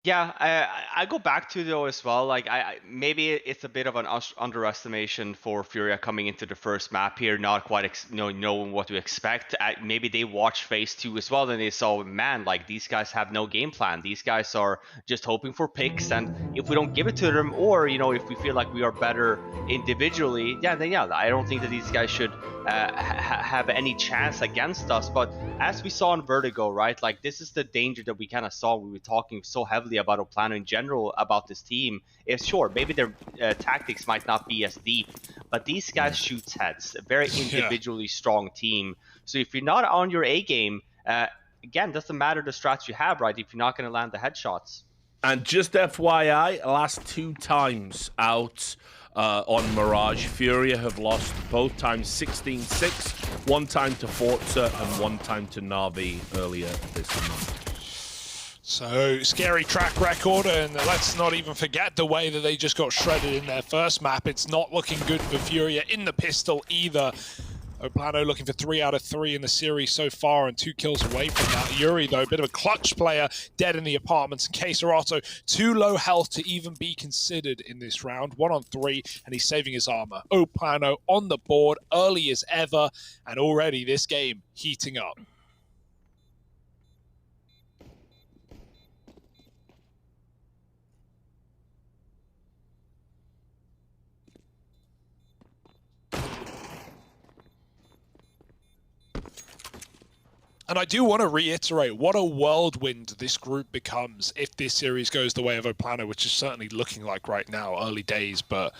Yeah, I go back to though as well. Like maybe it's a bit of an underestimation for Furia coming into the first map here, not quite knowing what to expect. Maybe they watched phase two as well, and they saw, man, like these guys have no game plan. These guys are just hoping for picks, and if we don't give it to them, or if we feel like we are better individually, then I don't think that these guys should have any chance against us. But as we saw in Vertigo, right, like this is the danger that we kind of saw. We were talking so heavily about Plano in general, about this team. Is sure, maybe their tactics might not be as deep, but these guys shoot heads, a very individually strong team. So if you're not on your A game, again, doesn't matter the strats you have, right, if you're not going to land the headshots. And just FYI, last 2 times out on Mirage, Furia have lost both times 16-6, one time to Forza and one time to Na'Vi earlier this month. So, scary track record, and let's not even forget the way that they just got shredded in their first map. It's not looking good for Furia in the pistol either. Plano looking for 3 out of 3 in the series so far and 2 kills away from that. Yuri, though, a bit of a clutch player, dead in the apartments. And Keserato, too low health to even be considered in this round. 1 on 3, and he's saving his armor. Plano on the board, early as ever, and already this game heating up. And I do want to reiterate what a whirlwind this group becomes if this series goes the way of Plano, which is certainly looking like right now, early days, but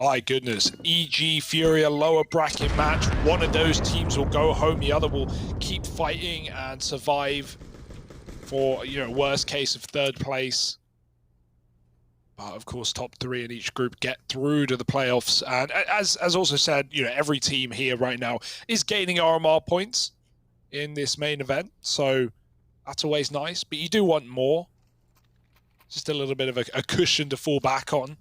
my goodness. EG, Furia, lower bracket match. One of those teams will go home, the other will keep fighting and survive for, worst case of 3rd place. But of course, top 3 in each group get through to the playoffs. And as also said, every team here right now is gaining RMR points in this main event, so that's always nice, but you do want more. Just a little bit of a cushion to fall back on.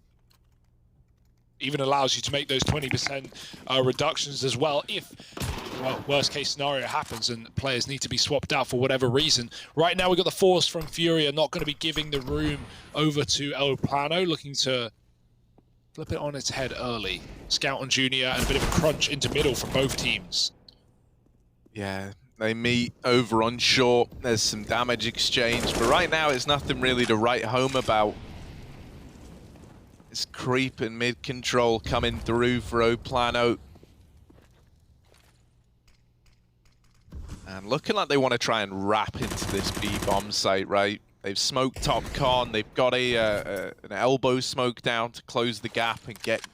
Even allows you to make those 20% reductions as well if, well, worst case scenario happens and players need to be swapped out for whatever reason. Right now we've got the force from Furia, not going to be giving the room over to Plano, looking to flip it on its head early. Scout on Junior and a bit of a crunch into middle from both teams. Yeah. They meet over on short, there's some damage exchange, but right now it's nothing really to write home about. It's creep and mid-control coming through for Plano. And looking like they want to try and wrap into this B-bomb site, right? They've smoked top con, they've got an elbow smoke down to close the gap and get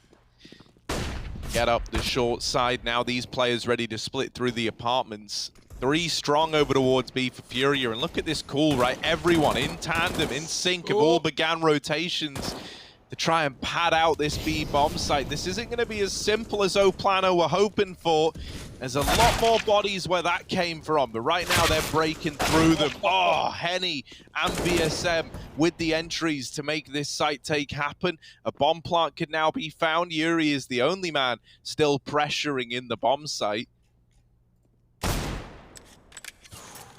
up the short side. Now these players ready to split through the apartments. 3 strong over towards B for Furia, and look at this call, right? Everyone in tandem, in sync, have all began rotations to try and pad out this B bomb site. This isn't going to be as simple as Plano were hoping for. There's a lot more bodies where that came from, but right now they're breaking through them. Oh, Henny and BSM with the entries to make this site take happen. A bomb plant could now be found. Yuri is the only man still pressuring in the bomb site.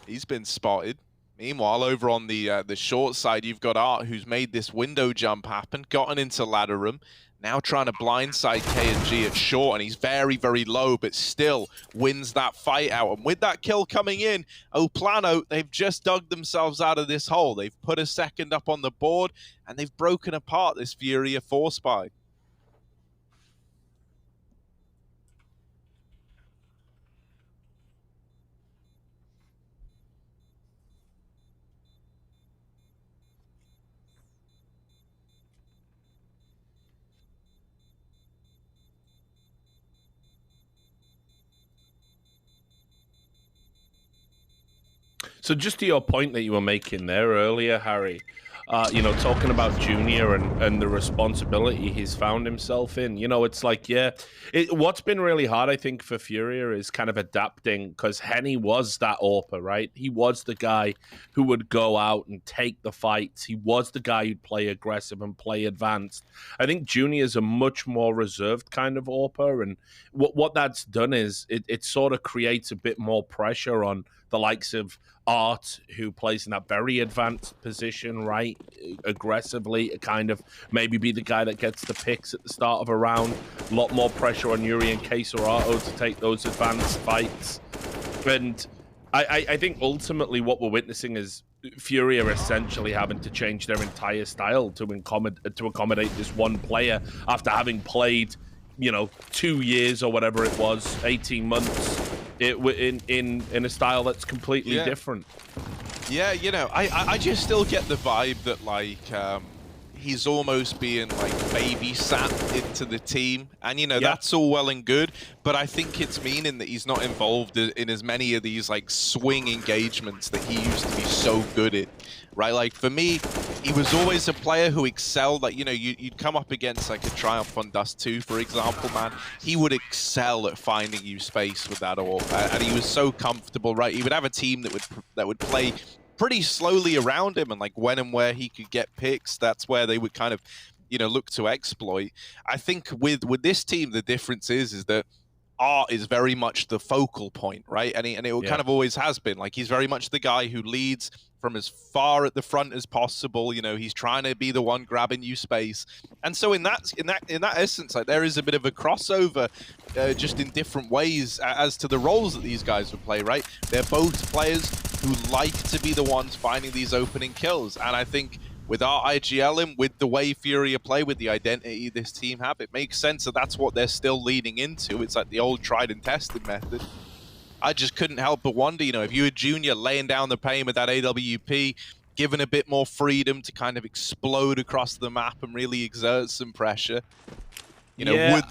He's been spotted. Meanwhile, over on the short side, you've got Art, who's made this window jump happen, gotten into ladder room, now trying to blindside KNG at short, and he's very, very low, but still wins that fight out. And with that kill coming in, Plano, they've just dug themselves out of this hole. They've put a 2nd up on the board, and they've broken apart this Furia force buy. So just to your point that you were making there earlier, Harry, talking about Junior and the responsibility he's found himself in, it's like, what's been really hard, I think, for Furia is kind of adapting, because Henny was that AWPer, right? He was the guy who would go out and take the fights. He was the guy who'd play aggressive and play advanced. I think Junior's a much more reserved kind of AWPer, and what that's done is it sort of creates a bit more pressure on the likes of Art, who plays in that very advanced position, right? Aggressively, kind of maybe be the guy that gets the picks at the start of a round. A lot more pressure on Yuri and Quesorato to take those advanced fights. And I think ultimately what we're witnessing is Fury are essentially having to change their entire style to accommodate this one player after having played, 2 years or whatever it was, 18 months in a style that's completely different. Yeah, I just still get the vibe that he's almost being babysat into the team, and that's all well and good, but I think it's meaning that he's not involved in as many of these swing engagements that he used to be so good at, right? Like for me, he was always a player who excelled. You'd come up against a Triumph on Dust 2, for example, man. He would excel at finding you space with that orb, and he was so comfortable, right? He would have a team that would play pretty slowly around him, and when and where he could get picks, that's where they would kind of, look to exploit. I think with this team, the difference is that Art is very much the focal point, right? And it kind of always has been. He's very much the guy who leads from as far at the front as possible. He's trying to be the one grabbing you space. And so in that essence, there is a bit of a crossover, just in different ways as to the roles that these guys would play, right? They're both players who like to be the ones finding these opening kills. And I think with our IGL, with the way Furia play, with the identity this team have, it makes sense that that's what they're still leading into. It's like the old tried and tested method. I just couldn't help but wonder, if you were Junior laying down the pain with that AWP, given a bit more freedom to kind of explode across the map and really exert some pressure, would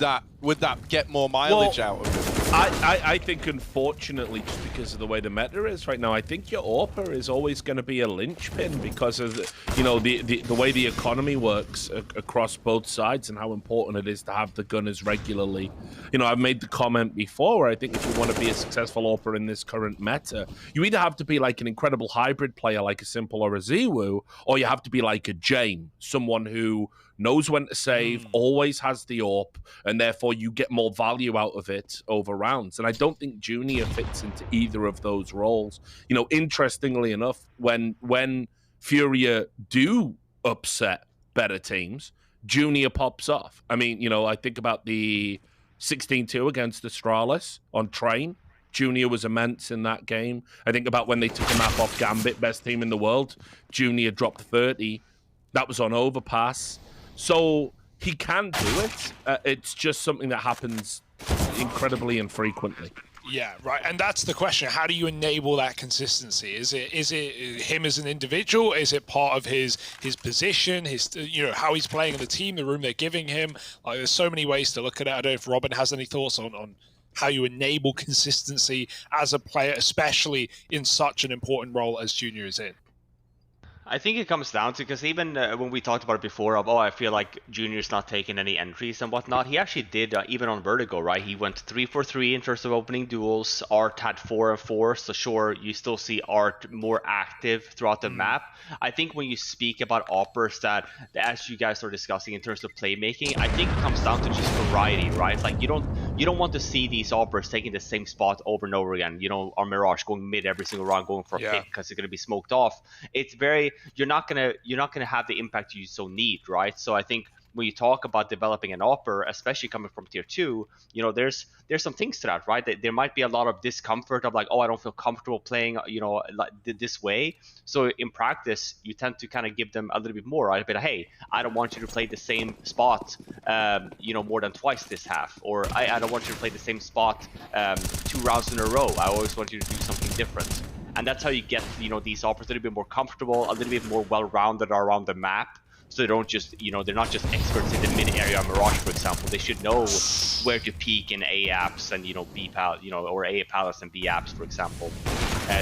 that get more mileage out of it? I think, unfortunately, just because of the way the meta is right now, I think your AWPer is always going to be a linchpin because of the way the economy works across both sides and how important it is to have the gunners regularly. I've made the comment before where I think if you want to be a successful AWPer in this current meta, you either have to be an incredible hybrid player like a Simple or a Ziwu, or you have to be like a Jame, someone who knows when to save, always has the AWP, and therefore you get more value out of it over rounds. And I don't think Junior fits into either of those roles. Interestingly enough, when Furia do upset better teams, Junior pops off. I mean, I think about the 16-2 against Astralis on Train. Junior was immense in that game. I think about when they took a map off Gambit, best team in the world. Junior dropped 30. That was on Overpass. So he can do it. It's just something that happens incredibly infrequently. Yeah, right. And that's the question. How do you enable that consistency? Is it him as an individual? Is it part of his position, how he's playing in the team, the room they're giving him? There's so many ways to look at it. I don't know if Robin has any thoughts on how you enable consistency as a player, especially in such an important role as Junior is in. I think it comes down to, because even when we talked about it before, I feel like Junior's not taking any entries and whatnot. He actually did, even on Vertigo, right? He went 3 for 3 in terms of opening duels. Art had 4 and 4, so sure, you still see Art more active throughout the map. I think when you speak about AWPers that, as you guys are discussing in terms of playmaking, I think it comes down to just variety, right? You don't want to see these AWPers taking the same spot over and over again. Our Mirage going mid every single round, going for a pick because they're going to be smoked off. It's very, you're not gonna have the impact you so need, right? So I think when you talk about developing an AWPer, especially coming from tier 2, there's some things to that, right? There might be a lot of discomfort of I don't feel comfortable playing, this way. So in practice, you tend to kind of give them a little bit more, right? But hey, I don't want you to play the same spot, more than twice this half, or I don't want you to play the same spot 2 rounds in a row. I always want you to do something different. And that's how you get, these AWPers a little bit more comfortable, a little bit more well-rounded around the map. So they don't just, they're not just experts in the mid area of Mirage, for example. They should know where to peek in A apps and, B pal, or A palace and B apps, for example.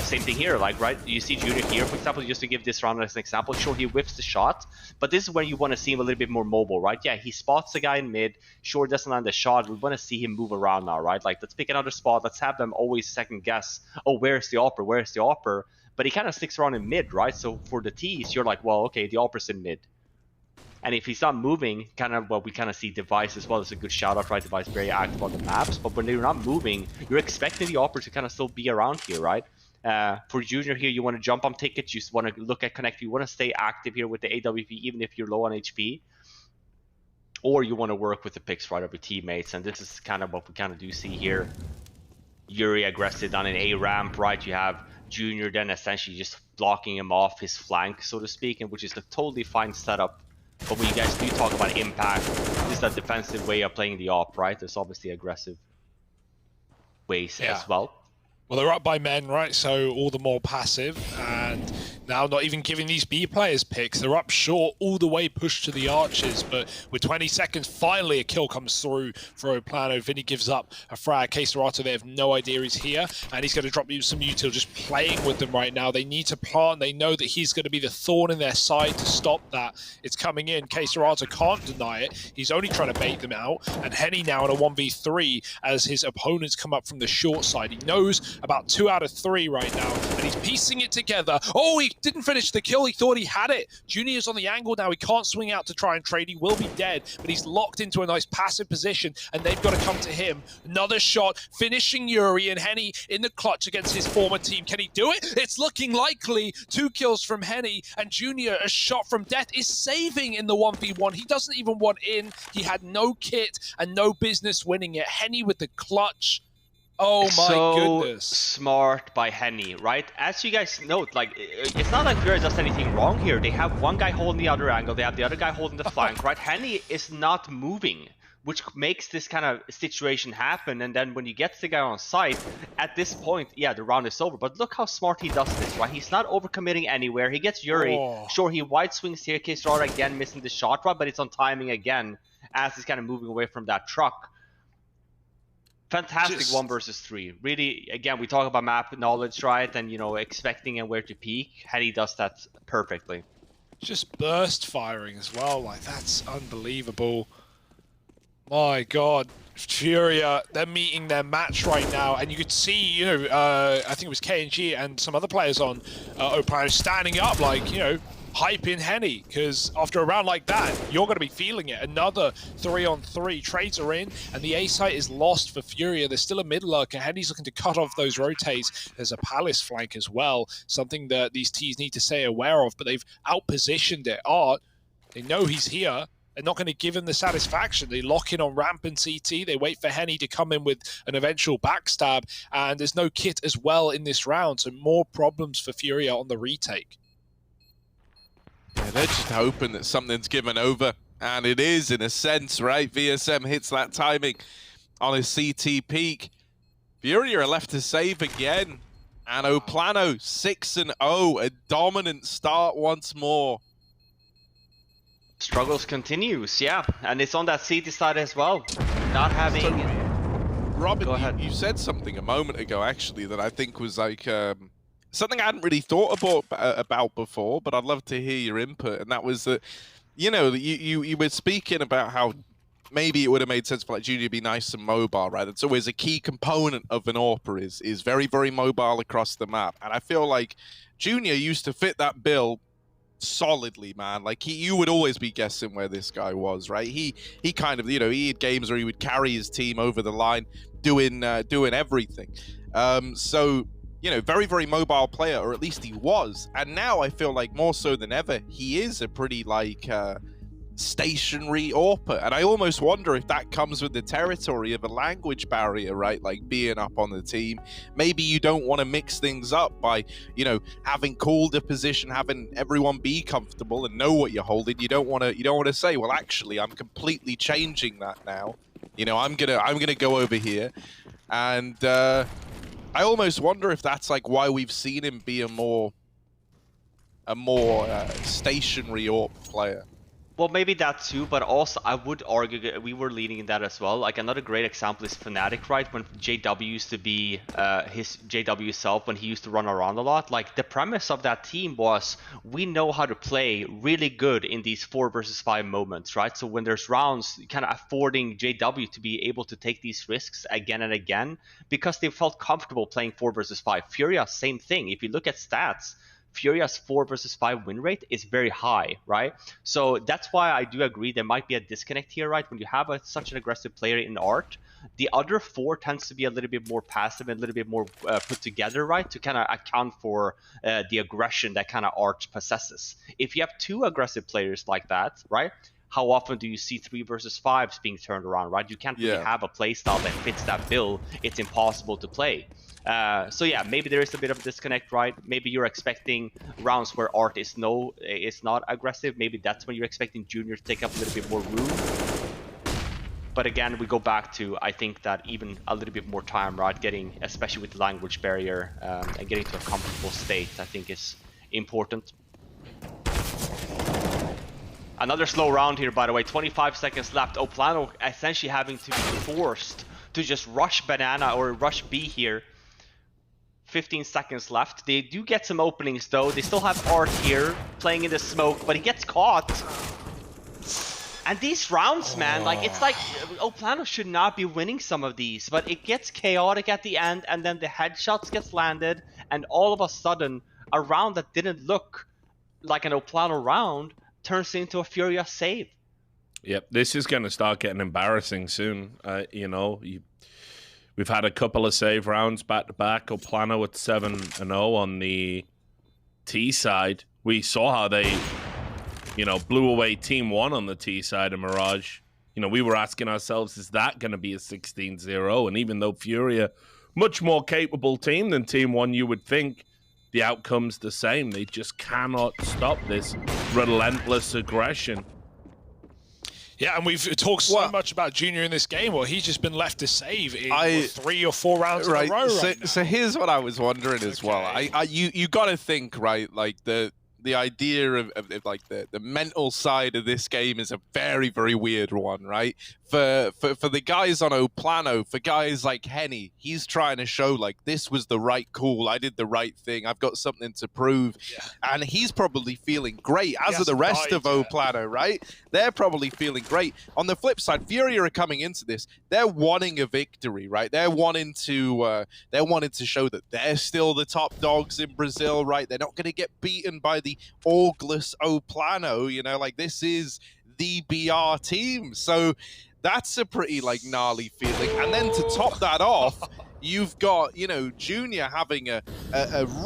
Same thing here, right? You see Junior here, for example, just to give this round as an example. Sure, he whiffs the shot, but this is where you want to see him a little bit more mobile, right? Yeah, he spots the guy in mid. Sure, doesn't land the shot. We want to see him move around now, right? Let's pick another spot. Let's have them always second guess. Oh, where's the AWPer? Where's the AWPer? But he kind of sticks around in mid, right? So for the T's, you're like, well, okay, the AWPer's in mid. And if he's not moving, we kind of see Device as well. It's a good shout out, right? Device very active on the maps. But when they're not moving, you're expecting the AWPer to kind of still be around here, right? For Junior here, you want to jump on tickets, you just want to look at connect, you want to stay active here with the AWP, even if you're low on HP. Or you want to work with the picks right of your teammates, and this is kind of what we kind of do see here. Yuri aggressive on an A ramp, right? You have Junior then essentially just blocking him off his flank, so to speak, and which is a totally fine setup. But when you guys do talk about impact, this is a defensive way of playing the op, right? There's obviously aggressive ways as well. Well, they're up by men, right? So all the more passive, and now not even giving these B players picks. They're up short, all the way pushed to the arches, but with 20 seconds, finally a kill comes through for Plano. Vinny gives up a frag. K-Serato, they have no idea he's here, and he's going to drop you some util, just playing with them right now. They need to plant. They know that he's going to be the thorn in their side to stop that. It's coming in. K-Serato can't deny it. He's only trying to bait them out, and Henny now in a 1v3 as his opponents come up from the short side. He knows about 2 out of 3 right now, and he's piecing it together. Oh, he didn't finish the kill. He thought he had it. Junior's on the angle now. He can't swing out to try and trade. He will be dead, but he's locked into a nice passive position, and they've got to come to him. Another shot, finishing Yuri, and Henny in the clutch against his former team. Can he do it? It's looking likely. 2 kills from Henny, and Junior, a shot from death, is saving in the 1v1. He doesn't even want in. He had no kit and no business winning it. Henny with the clutch. Oh my goodness. Smart by Henny, right? As you guys note, like, it's not like FURIA does anything wrong here. They have one guy holding the other angle, they have the other guy holding the flank, right? Henny is not moving, which makes this kind of situation happen. And then when you get the guy on site, at this point, yeah, the round is over. But look how smart he does this, right? He's not overcommitting anywhere. He gets Yuri. Sure, he wide swings here. K-Serato again missing the shot, right? But it's on timing again as he's kind of moving away from that truck. Fantastic 1 versus 3. Really, again, we talk about map knowledge, right? And, you know, expecting and where to peek. Henny does that perfectly. Just burst firing as well. Like, that's unbelievable. My God. FURIA, they're meeting their match right now, and you could see, you know, I think it was KNG and some other players on Plano standing up, like, you know, hyping Henny, because after a round like that, you're going to be feeling it. Another 3-on-3. Trades are in, and the A site is lost for FURIA. There's still a mid lurker. Henny's looking to cut off those rotates. There's a Palace flank as well, something that these Ts need to stay aware of, but they've outpositioned it. Art, they know he's here. They're not going to give him the satisfaction. They lock in on ramp and CT. They wait for Henny to come in with an eventual backstab, and there's no kit as well in this round, so more problems for FURIA on the retake. Yeah, they're just hoping that something's given over, and it is in a sense, right? VSM hits that timing on a CT peak. FURIA are left to save again, and Plano 6-0, a dominant start once more. Struggles continues, yeah, and it's on that CT side as well. Not having... Robin, you said something a moment ago, actually, that I think was like... something I hadn't really thought about before, but I'd love to hear your input. And that was that, you know, you were speaking about how maybe it would have made sense for like Junior to be nice and mobile, right? It's always a key component of an AWP is very, very mobile across the map. And I feel like Junior used to fit that bill solidly, man. Like you would always be guessing where this guy was, right? He kind of, you know, he had games where he would carry his team over the line, doing everything. So, you know, very, very mobile player, or at least he was. And now I feel like more so than ever, he is a pretty, like, stationary AWPer. And I almost wonder if that comes with the territory of a language barrier, right? Like being up on the team. Maybe you don't want to mix things up by, you know, having called a position, having everyone be comfortable and know what you're holding. You don't want to say, well, actually, I'm completely changing that now. You know, I'm gonna go over here. And I almost wonder if that's like why we've seen him be a more stationary AWP player. Well, maybe that too, but also I would argue that we were leaning in that as well. Like another great example is Fnatic, right? When JW used to be his JW self, when he used to run around a lot. Like the premise of that team was we know how to play really good in these 4 versus 5 moments, right? So when there's rounds, kind of affording JW to be able to take these risks again and again because they felt comfortable playing 4 versus 5. FURIA, same thing. If you look at stats, Furia's 4 versus 5 win rate is very high, right? So that's why I do agree there might be a disconnect here, right? When you have such an aggressive player in Art, the other 4 tends to be a little bit more passive and a little bit more put together, right? To kind of account for the aggression that kind of Art possesses. If you have 2 aggressive players like that, right? How often do you see 3 versus 5s being turned around, right? You can't really have a playstyle that fits that bill. It's impossible to play. So yeah, maybe there is a bit of a disconnect, right? Maybe you're expecting rounds where Art is not aggressive. Maybe that's when you're expecting Junior to take up a little bit more room. But again, we go back to, I think that even a little bit more time, right? Getting, especially with the language barrier, and getting to a comfortable state, I think is important. Another slow round here, by the way. 25 seconds left. Plano essentially having to be forced to just rush Banana or rush B here. 15 seconds left. They do get some openings though. They still have Art here playing in the smoke, but he gets caught. And these rounds, man, like it's like Plano should not be winning some of these, but it gets chaotic at the end, and then the headshots gets landed, and all of a sudden, a round that didn't look like an Plano round turns into a FURIA save. Yep, this is going to start getting embarrassing soon. You know, we've had a couple of save rounds back to back. Plano at 7-0 on the T side. We saw how they, you know, blew away Team 1 on the T side of Mirage. You know, we were asking ourselves, is that going to be a 16-0? And even though FURIA, much more capable team than Team 1, you would think, the outcome's the same. They just cannot stop this relentless aggression. Yeah, and we've talked so much about Junior in this game. Well, he's just been left to save in 3 or 4 rounds in a row so here's what I was wondering as well. You got to think, right, like the idea of like the mental side of this game is a very, very weird one, right? For the guys on Plano, for guys like Henny, he's trying to show like this was the right call. I did the right thing. I've got something to prove. Yeah. And he's probably feeling great, as are the rest of Plano, right? They're probably feeling great. On the flip side, FURIA are coming into this. They're wanting a victory, right? They're wanting to show that they're still the top dogs in Brazil, right? They're not going to get beaten by the orgless Plano, you know, like this is the BR team. So that's a pretty like gnarly feeling. And then to top that off, you've got, you know, Junior having a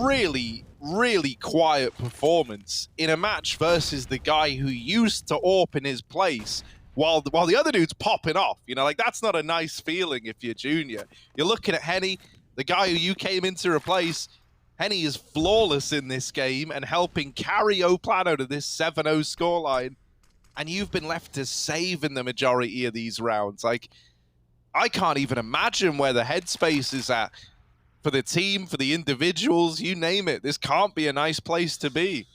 really, really quiet performance in a match versus the guy who used to AWP in his place while the other dude's popping off. You know, like that's not a nice feeling if you're Junior. You're looking at Henny, the guy who you came in to replace. Henny is flawless in this game and helping carry Plano to this 7-0 scoreline. And you've been left to save in the majority of these rounds. Like, I can't even imagine where the headspace is at for the team, for the individuals, you name it. This can't be a nice place to be.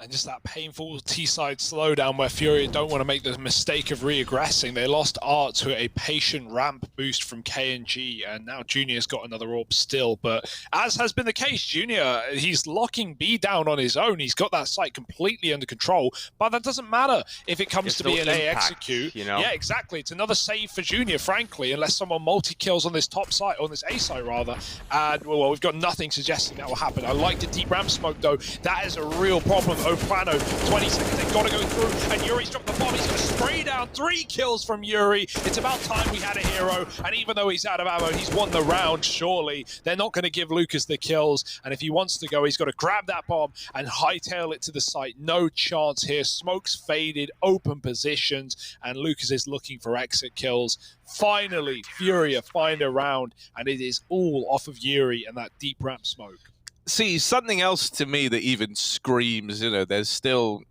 And just that painful T-side slowdown where FURIA don't want to make the mistake of re-aggressing. They lost Art to a patient ramp boost from KNG, and now Junior's got another AWP still. But as has been the case, Junior, he's locking B down on his own. He's got that site completely under control, but that doesn't matter if it comes to be an A execute. You know? Yeah, exactly. It's another save for Junior, frankly, unless someone multi-kills on this top site, on this A site rather. And, well, we've got nothing suggesting that will happen. I like the deep ramp smoke, though. That is a real problem. Plano, 20 seconds, they've got to go through, and Yuri's dropped the bomb. He's going to spray down 3 kills from Yuri. It's about time we had a hero, and even though he's out of ammo, he's won the round, surely. They're not going to give Lucas the kills, and if he wants to go, he's got to grab that bomb and hightail it to the site. No chance here. Smoke's faded, open positions, and Lucas is looking for exit kills. Finally, FURIA find a round, and it is all off of Yuri and that deep ramp smoke. See, something else to me that even screams, you know, there's still...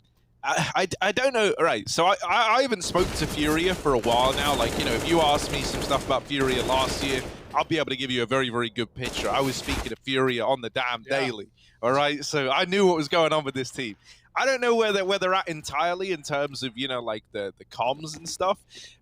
I don't know. All right, so I haven't spoke to FURIA for a while now. Like, you know, if you asked me some stuff about FURIA last year, I'll be able to give you a very, very good picture. I was speaking to FURIA on the damn daily. All right, so I knew what was going on with this team. I don't know where they're at entirely in terms of, you know, like the comms and stuff.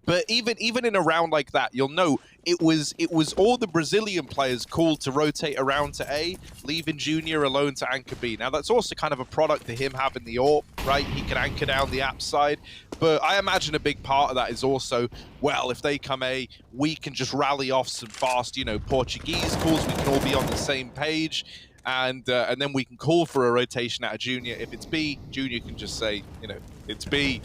But even in a round like that, you'll know it was all the Brazilian players called to rotate around to A, leaving Junior alone to anchor B. Now, that's also kind of a product of him having the AWP, right? He can anchor down the app side. But I imagine a big part of that is also, well, if they come A, we can just rally off some fast, you know, Portuguese calls. We can all be on the same page. and then we can call for a rotation out of Junior. If it's B, Junior can just say, you know, it's B.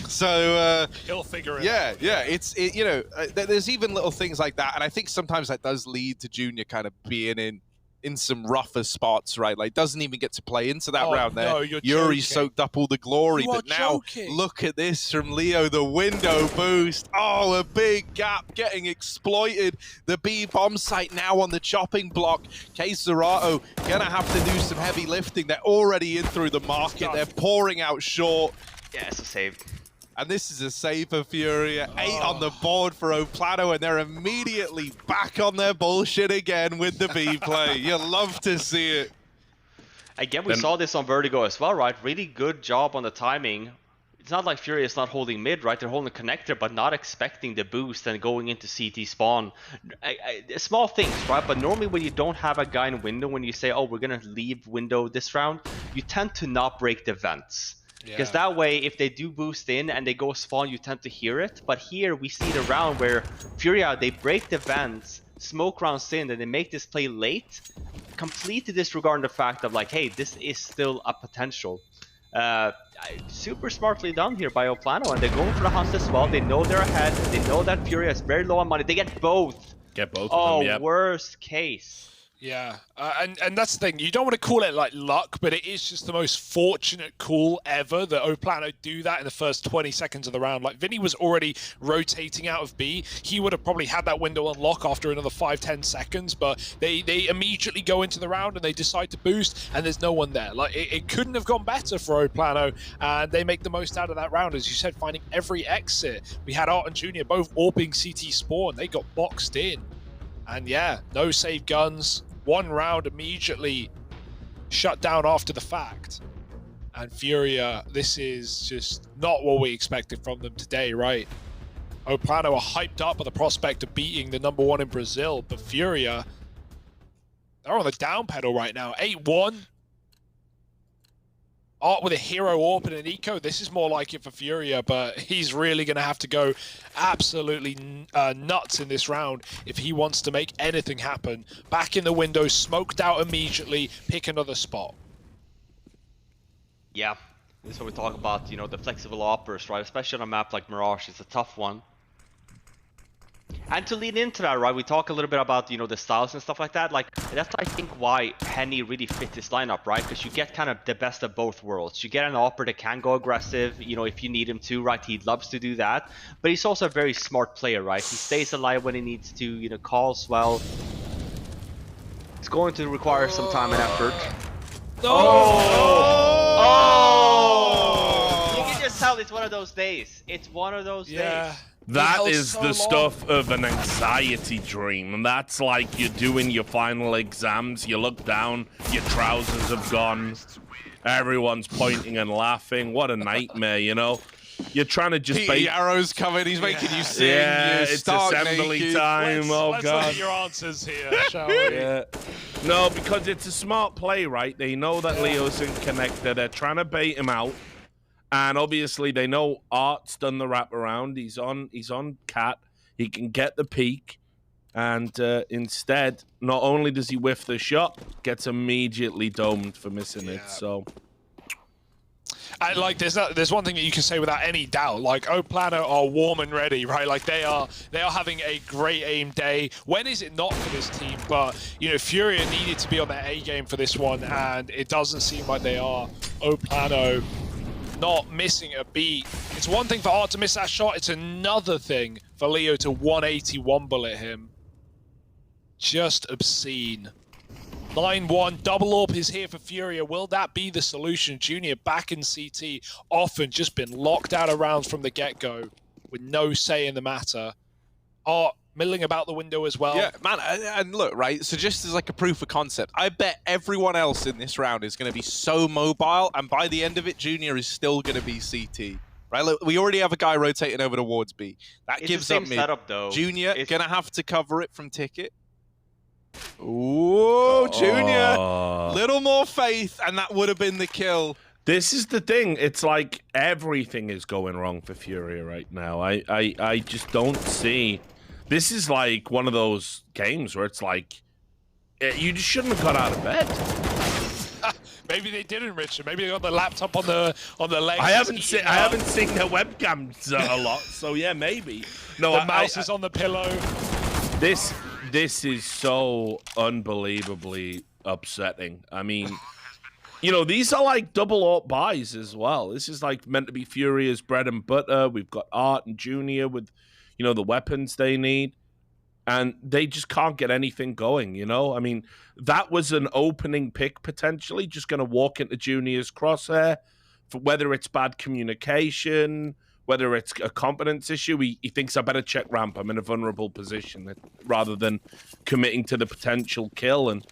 So he'll figure it yeah, out. yeah. It's you know, there's even little things like that, and I think sometimes that does lead to Junior kind of being in some rougher spots, right? Like doesn't even get to play into that round there. No, you're Yuri joking. soaked up all the glory, You but are now joking. look at this from Leo, the window boost. Oh, a big gap getting exploited. The B bomb site now on the chopping block. K-Serato gonna have to do some heavy lifting. They're already in through the market. They're pouring out short. Yeah, it's a save. And this is a save for Furia. 8 on the board for Plano, and they're immediately back on their bullshit again with the B play. You love to see it. Again, we saw this on Vertigo as well, right? Really good job on the timing. It's not like Furia is not holding mid, right? They're holding connector, but not expecting the boost and going into CT spawn. Small things, right? But normally when you don't have a guy in window, when you say, oh, we're going to leave window this round, you tend to not break the vents. Because that way, if they do boost in and they go spawn, you tend to hear it. But here, we see the round where Furia, they break the vents, smoke rounds in, and they make this play late, completely disregarding the fact of like, hey, this is still a potential. Super smartly done here by Plano, and they're going for the hunt as well. They know they're ahead. They know that Furia is very low on money. They get both. Of them, yep. Worst case. Yeah, and that's the thing. You don't want to call it like luck, but it is just the most fortunate call ever that Plano do that in the first 20 seconds of the round. Like, Vinny was already rotating out of B. He would have probably had that window unlock after another 5-10 seconds, but they immediately go into the round and they decide to boost, and there's no one there. Like, it couldn't have gone better for Plano, and they make the most out of that round, as you said, finding every exit. We had Art and Junior both AWPing CT spawn. They got boxed in. And yeah, no save guns. One round immediately shut down after the fact. And Furia, this is just not what we expected from them today, right? Plano are hyped up by the prospect of beating the #1 in Brazil, but Furia, they're on the down pedal right now. 8-1. Art with a hero AWP and an eco. This is more like it for Furia, but he's really going to have to go absolutely nuts in this round if he wants to make anything happen. Back in the window, smoked out immediately, pick another spot. Yeah, this is what we talk about, you know, the flexible operas, right? Especially on a map like Mirage, it's a tough one. And to lead into that, right, we talk a little bit about, you know, the styles and stuff like that. Like, that's, I think, why Henny really fit this lineup, right? Because you get kind of the best of both worlds. You get an opera that can go aggressive, you know, if you need him to, right? He loves to do that. But he's also a very smart player, right? He stays alive when he needs to, you know, calls well. It's going to require some time and effort. Oh! You can just tell it's one of those days. It's one of those days. That is the stuff of an anxiety dream. And that's like you're doing your final exams, you look down, your trousers have gone, everyone's pointing and laughing. What a nightmare, you know? You're trying to just Pete Arrow's coming, he's making you sing. Yeah, it's assembly naked. time. Let's God. look at your answers here, shall we? Yeah. No, because it's a smart play, right? They know that Leo's in connector. They're trying to bait him out. And obviously, they know Art's done the wraparound. He's on Cat. He can get the peak. And instead, not only does he whiff the shot, gets immediately domed for missing it. So, and like, there's one thing that you can say without any doubt. Like, Plano are warm and ready, right? Like, they are having a great aim day. When is it not for this team? But you know, Furia needed to be on their A game for this one, and it doesn't seem like they are. Plano not missing a beat. It's one thing for Art to miss that shot. It's another thing for Leo to 181 bullet him. Just obscene. 9-1, double AWP is here for Furia. Will that be the solution? Junior back in CT, often just been locked out of rounds from the get-go with no say in the matter. Art milling about the window as well. Yeah, man, and look, right, so just as like a proof of concept, I bet everyone else in this round is going to be so mobile, and by the end of it, Junior is still going to be CT. Right, look, we already have a guy rotating over towards B. That It's gives the same up mid. setup, though. Junior going to have to cover it from Ticket. Ooh, Junior. Little more faith, and that would have been the kill. this is the thing. It's like everything is going wrong for Furia right now. I just don't see... This is like one of those games where it's like, You just shouldn't have got out of bed. Maybe they didn't, Richard. Maybe they got the laptop on the legs. I haven't seen their webcams a lot, so yeah, maybe. No, the mouse is on the pillow. This is so unbelievably upsetting. I mean, you know, these are like double AWP buys as well. This is like meant to be Furia's bread and butter. We've got Art and Junior with, you know, the weapons they need. And they just can't get anything going, you know? I mean, that was an opening pick, potentially, just going to walk into Junior's crosshair. For whether it's bad communication, whether it's a competence issue, he thinks I better check ramp. I'm in a vulnerable position, rather than committing to the potential kill. And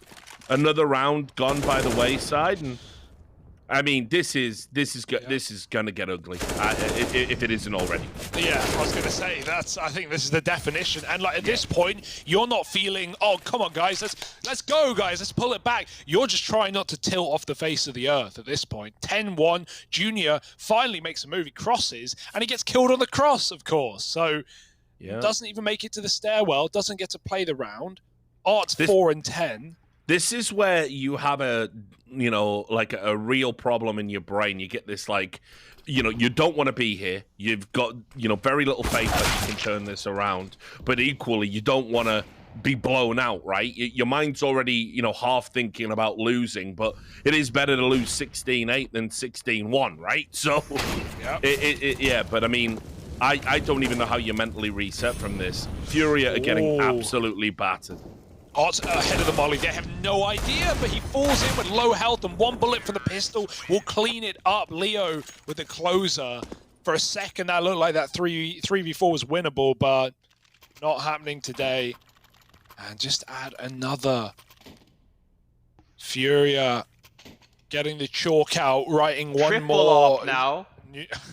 another round gone by the wayside. And I mean, this is going to get ugly, if it isn't already. Yeah, I was going to say, I think this is the definition. And like at this point, you're not feeling, oh, come on, guys, let's go, guys, let's pull it back. You're just trying not to tilt off the face of the earth at this point. 10-1, Junior finally makes a move, he crosses, and he gets killed on the cross, of course. So, doesn't even make it to the stairwell, doesn't get to play the round. Art's 4 and 10. This is where you have a real problem in your brain. You get this, like, you know, you don't want to be here. You've got, you know, very little faith that you can turn this around. But equally, you don't want to be blown out, right? Your mind's already, you know, half thinking about losing. But it is better to lose 16-8 than 16-1, right? So, yeah, but I mean, I don't even know how you mentally reset from this. Furia are getting absolutely battered. Art's ahead of the molly. They have no idea, but he falls in with low health, and one bullet from the pistol will clean it up. Leo with the closer. For a second, that looked like that 3v4 was winnable, but not happening today. And just add another. Furia getting the chalk out, writing one Triple more. Up now.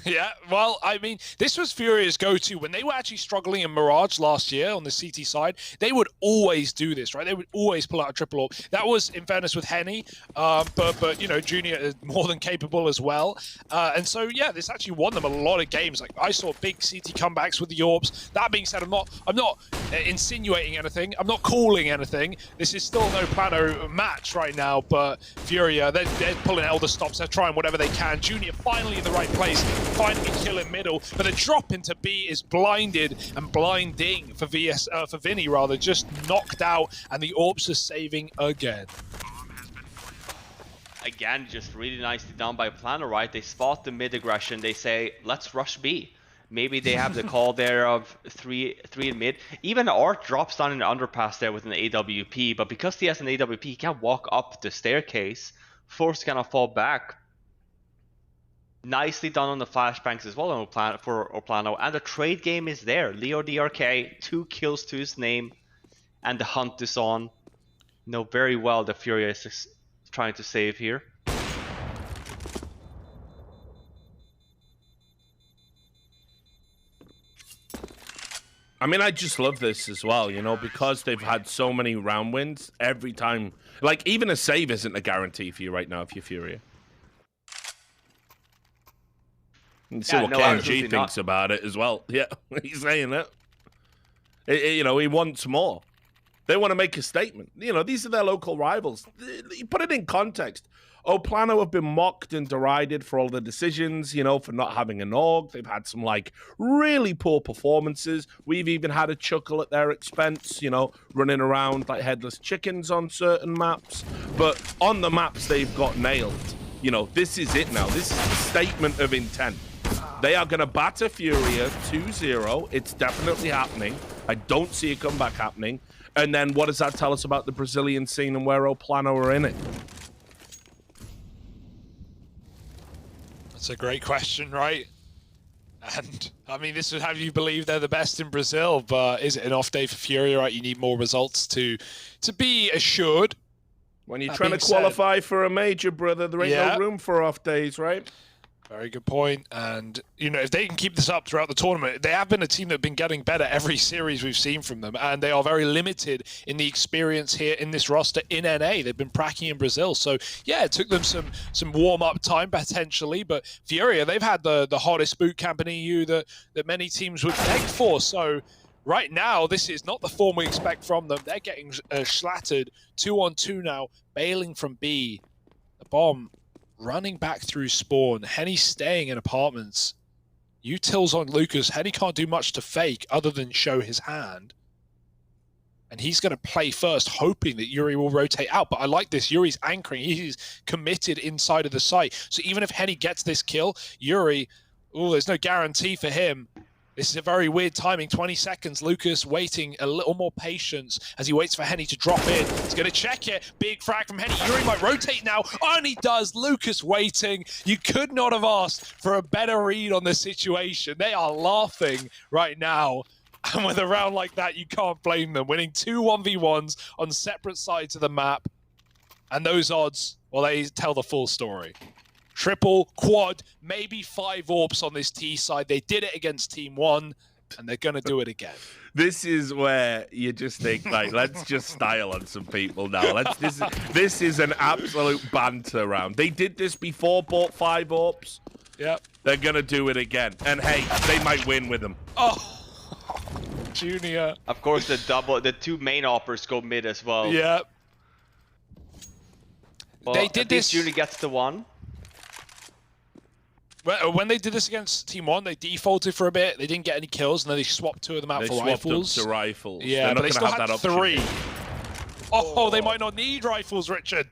Yeah, well, I mean, this was Furia's go-to. When they were actually struggling in Mirage last year on the CT side, they would always do this, right? They would always pull out a triple AWP. That was, in fairness, with Henny, but you know, Junior is more than capable as well. And so, yeah, this actually won them a lot of games. Like, I saw big CT comebacks with the AWPs. That being said, I'm not insinuating anything. I'm not calling anything. This is still no Plano match right now, but Furia, they're pulling Elder stops. They're trying whatever they can. Junior finally in the right place, finding a kill in middle, but the drop into B is blinded and blinding for Vinny rather, just knocked out, and the AWPs are saving again. Again, just really nicely done by Plano, right? They spot the mid aggression. They say, let's rush B. Maybe they have the call there of three in mid. Even Art drops down in the underpass there with an AWP, but because he has an AWP, he can't walk up the staircase. Forced to kind of fall back. Nicely done on the flashbangs as well for Plano, and the trade game is there. Leo DRK, 2 kills to his name, and the hunt is on. Know very well that Furia is trying to save here. I mean, I just love this as well, you know, because they've had so many round wins every time. Like, even a save isn't a guarantee for you right now if you're Furia. And see what KMG thinks about it as well. Yeah, he's saying that. You know, he wants more. They want to make a statement. You know, these are their local rivals. You put it in context. Oh, Plano have been mocked and derided for all the decisions, you know, for not having an org. They've had some, like, really poor performances. We've even had a chuckle at their expense, you know, running around like headless chickens on certain maps. But on the maps they've got nailed. You know, this is it now. This is the statement of intent. They are going to batter Furia 2-0. It's definitely happening. I don't see a comeback happening. And then what does that tell us about the Brazilian scene and where Plano are in it? That's a great question, right? And, I mean, this would have you believe they're the best in Brazil, but is it an off day for Furia, right? You need more results to be assured. When you're trying to qualify for a major, brother, there ain't no room for off days, right? Very good point. And, you know, if they can keep this up throughout the tournament, they have been a team that have been getting better every series we've seen from them. And they are very limited in the experience here in this roster in NA. They've been pracking in Brazil. So, yeah, it took them some warm-up time potentially. But Furia, they've had the hottest boot camp in EU that many teams would beg for. So, right now, this is not the form we expect from them. They're getting slattered. 2-on-2 now, bailing from B. The bomb running back through spawn. Henny staying in apartments. Utils on Lucas. Henny can't do much to fake other than show his hand. And he's going to play first, hoping that Yuri will rotate out. But I like this. Yuri's anchoring. He's committed inside of the site. So even if Henny gets this kill, Yuri, there's no guarantee for him. This is a very weird timing. 20 seconds. Lucas waiting a little more patience as he waits for Henny to drop in. He's going to check it. Big frag from Henny. Yuri might rotate now. And he does. Lucas waiting. You could not have asked for a better read on the situation. They are laughing right now. And with a round like that, you can't blame them. Winning 2 1v1s on separate sides of the map. And those odds, well, they tell the full story. Triple, quad, maybe 5 AWPs on this T side. They did it against Team 1, and they're going to do it again. This is where you just think, like, let's just style on some people now. This is an absolute banter round. They did this before, bought 5 AWPs. Yep. They're going to do it again. And, hey, they might win with them. Oh. Junior. Of course, the 2 main oppers go mid as well. Yeah. Well, they did this. Junior gets the 1. When they did this against Team 1, they defaulted for a bit. They didn't get any kills, and then they swapped 2 of them out for rifles. Up to rifles. Yeah, but they still had 3. Oh, they Oh, might not need rifles, Richard.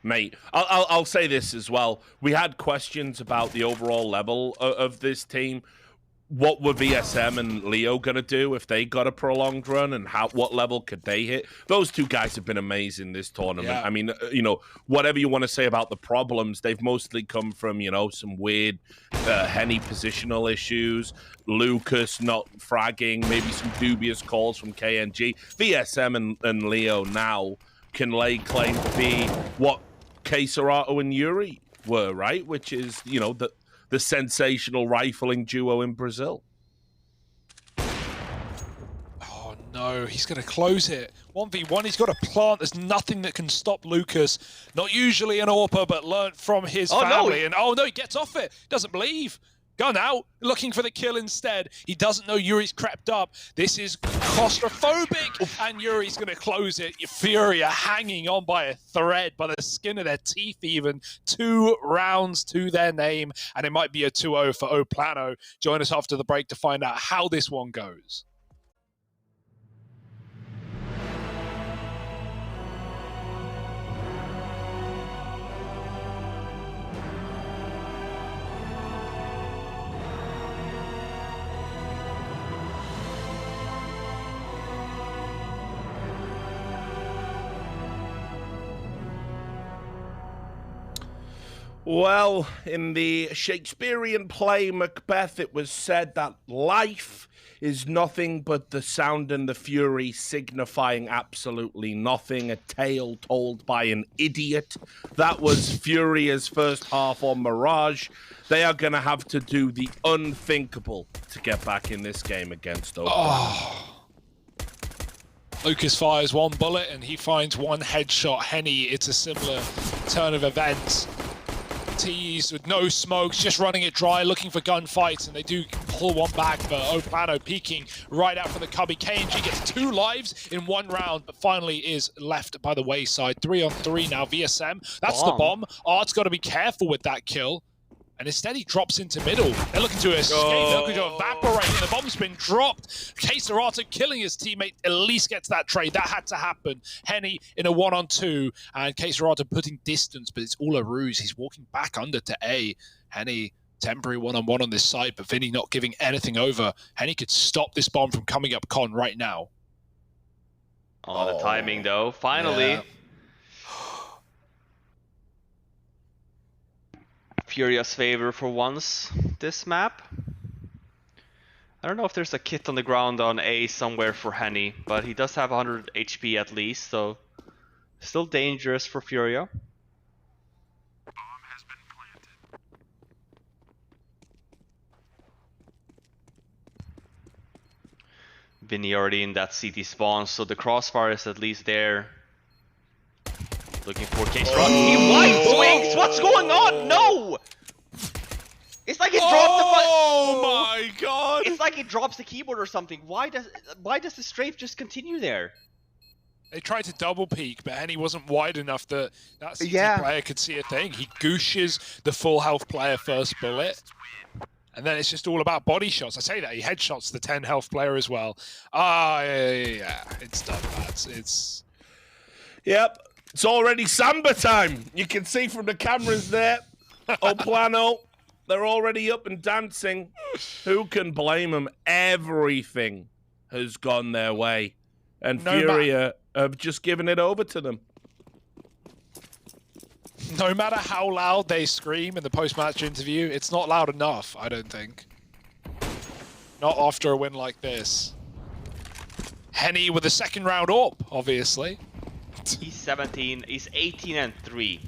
Mate, I'll say this as well. We had questions about the overall level of this team. What were VSM and Leo going to do if they got a prolonged run, and what level could they hit? Those 2 guys have been amazing this tournament. Yeah. I mean, whatever you want to say about the problems, they've mostly come from, some weird Henny positional issues, Lucas not fragging, maybe some dubious calls from KNG. VSM and Leo now can lay claim to be what Keserato and Yuri were, right? Which is, the sensational rifling duo in Brazil. Oh no, he's going to close it. 1v1, he's got a plant. There's nothing that can stop Lucas. Not usually an AWPer, but learnt from his family. And he gets off it. Doesn't believe. Gun out, looking for the kill instead. He doesn't know Yuri's crept up. This is claustrophobic, and Yuri's going to close it. FURIA hanging on by a thread, by the skin of their teeth even. 2 rounds to their name, and it might be a 2-0 for Plano. Join us after the break to find out how this one goes. Well, in the Shakespearean play Macbeth, it was said that life is nothing but the sound and the fury signifying absolutely nothing, a tale told by an idiot. That was FURIA's first half on Mirage. They are going to have to do the unthinkable to get back in this game against Open. Oh. Lucas fires 1 bullet and he finds 1 headshot. Henny, it's a similar turn of events. Tees with no smokes, just running it dry, looking for gunfights, and they do pull 1 back, but Plano peeking right out for the cubby. KNG gets 2 lives in 1 round, but finally is left by the wayside. 3-on-3 now, VSM. That's the bomb. Art's got to be careful with that kill. And instead he drops into middle. They're looking to escape, they're looking to evaporate, and the bomb's been dropped. Keserato killing his teammate at least gets that trade. That had to happen. Henny in a 1-on-2, and Keserato putting distance, but it's all a ruse. He's walking back under to A. Henny, temporary 1-on-1 on this side, but Vinny not giving anything over. Henny could stop this bomb from coming up con right now. Oh, the timing though, finally. Yeah. FURIA's favor for once this map. I don't know if there's a kit on the ground on A somewhere for Henny, but he does have 100 HP at least, so still dangerous for FURIA. Bomb has been planted. Vinny already in that CT spawn, so the crossfire is at least there. Looking for Keserato. He wide swings! What's going on? No! It's like it dropped the Oh my god! It's like it drops the keyboard or something. Why does the strafe just continue there? They tried to double peek, but Henny wasn't wide enough that CT Yeah. player could see a thing. He gooshes the full health player first bullet. And then it's just all about body shots. I say that, he headshots the 10 health player as well. Yeah, it's done, lads. It's... Yep, it's already Samba time. You can see from the cameras there. Oh, Plano, they're already up and dancing. Who can blame them? Everything has gone their way. And FURIA have just given it over to them. No matter how loud they scream in the post-match interview, it's not loud enough, I don't think. Not after a win like this. Henny with the second round up, obviously. He's 17. He's 18 and 3.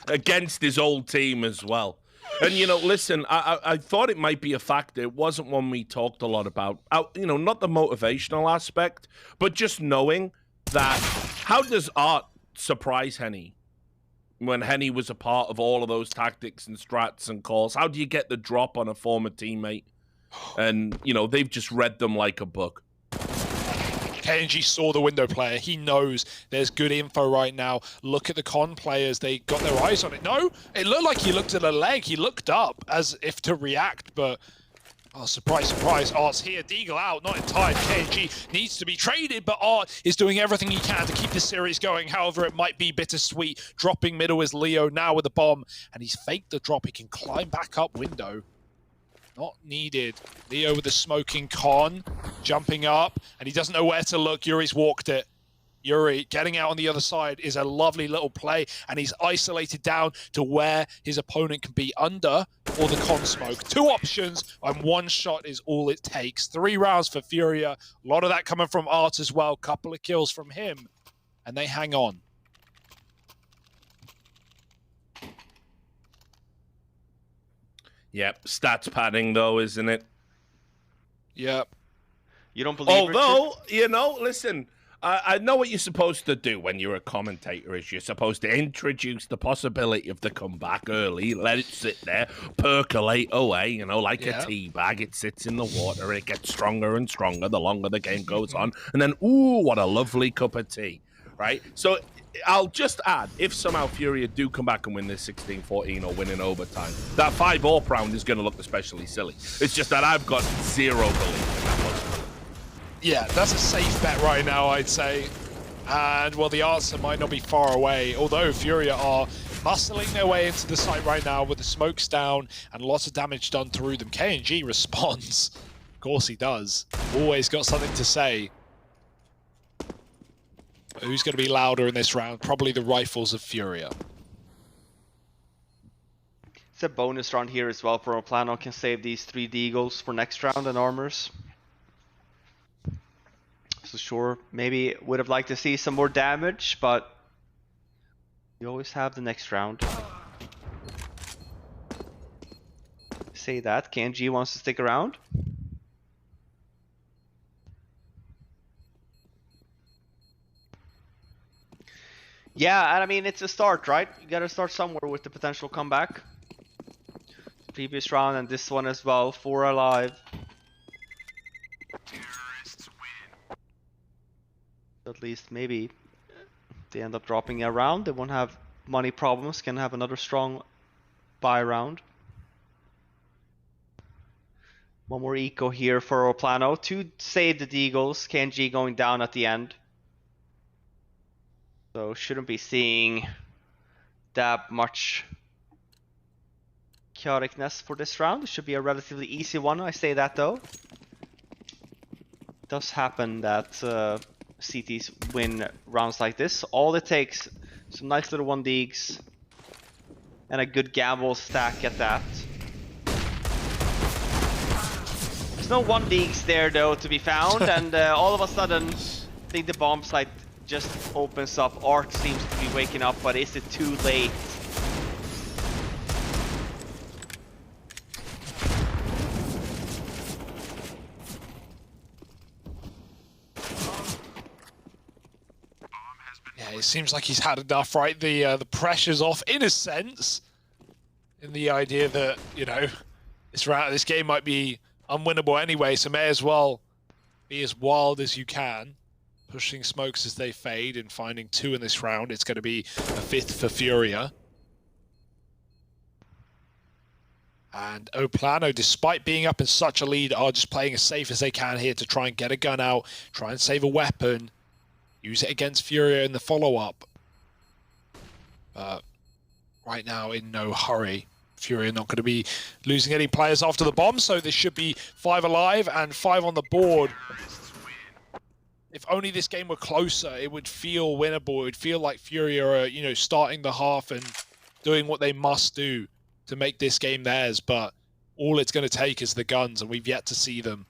Against his old team as well. And, you know, listen, I thought it might be a factor. It wasn't one we talked a lot about. You know, not the motivational aspect, but just knowing that how does Art surprise Henny? When Henny was a part of all of those tactics and strats and calls, how do you get the drop on a former teammate? And, you know, they've just read them like a book. KNG saw the window player. He knows there's good info right now. Look at the con players. They got their eyes on it. No, it looked like he looked at a leg. He looked up as if to react, but... Oh, surprise, surprise. Art's here. Deagle out, not in time. KNG needs to be traded, but Art is doing everything he can to keep this series going. However, it might be bittersweet. Dropping middle is Leo now with the bomb, and he's faked the drop. He can climb back up window. Not needed. Leo with the smoking con, jumping up, and he doesn't know where to look. Yuri's walked it. Yuri getting out on the other side is a lovely little play, and he's isolated down to where his opponent can be under or the con smoke. 2 options, and 1 shot is all it takes. 3 rounds for FURIA. A lot of that coming from Art as well. Couple of kills from him, and they hang on. Yep, stats padding though, isn't it? Yep. You don't believe Although, you know, listen, I know what you're supposed to do when you're a commentator is you're supposed to introduce the possibility of the comeback early, let it sit there, percolate away, you know, like a tea bag. It sits in the water, it gets stronger and stronger the longer the game goes on. And then, ooh, what a lovely cup of tea, right? So I'll just add, if somehow FURIA do come back and win this 16-14 or win in overtime, that 5-AWP round is going to look especially silly. It's just that I've got zero belief in that possibility. Yeah, that's a safe bet right now, I'd say. And, well, the answer might not be far away, although FURIA are muscling their way into the site right now with the smokes down and lots of damage done through them. KNG responds. Of course he does. Always got something to say. But who's going to be louder in this round? Probably the rifles of FURIA. It's a bonus round here as well for Plano. Can save these 3 deagles for next round and armors. So sure, maybe would have liked to see some more damage, but you always have the next round. Say that, KNG wants to stick around. Yeah, and I mean, it's a start, right? You gotta start somewhere with the potential comeback. Previous round and this one as well, 4 alive. At least maybe they end up dropping a round. They won't have money problems, can have another strong buy round. One more eco here for Plano to save the deagles. KNG going down at the end. So shouldn't be seeing that much chaoticness for this round. It should be a relatively easy one, I say that though. It does happen that CTs win rounds like this. All it takes, some nice little 1-deags and a good gamble stack at that. There's no 1-deags there though to be found, and all of a sudden I think the bomb site just opens up. Art seems to be waking up, but is it too late? Yeah, it seems like he's had enough, right? The pressure's off in a sense, in the idea that, you know, This game might be unwinnable anyway, so may as well be as wild as you can. Pushing smokes as they fade and finding 2 in this round. It's going to be a 5th for FURIA. And Plano, despite being up in such a lead, are just playing as safe as they can here to try and get a gun out, try and save a weapon, use it against FURIA in the follow-up. But right now, in no hurry. FURIA not going to be losing any players after the bomb, so there should be 5 alive and 5 on the board. If only this game were closer, it would feel winnable. It would feel like FURIA are, you know, starting the half and doing what they must do to make this game theirs, but all it's going to take is the guns, and we've yet to see them.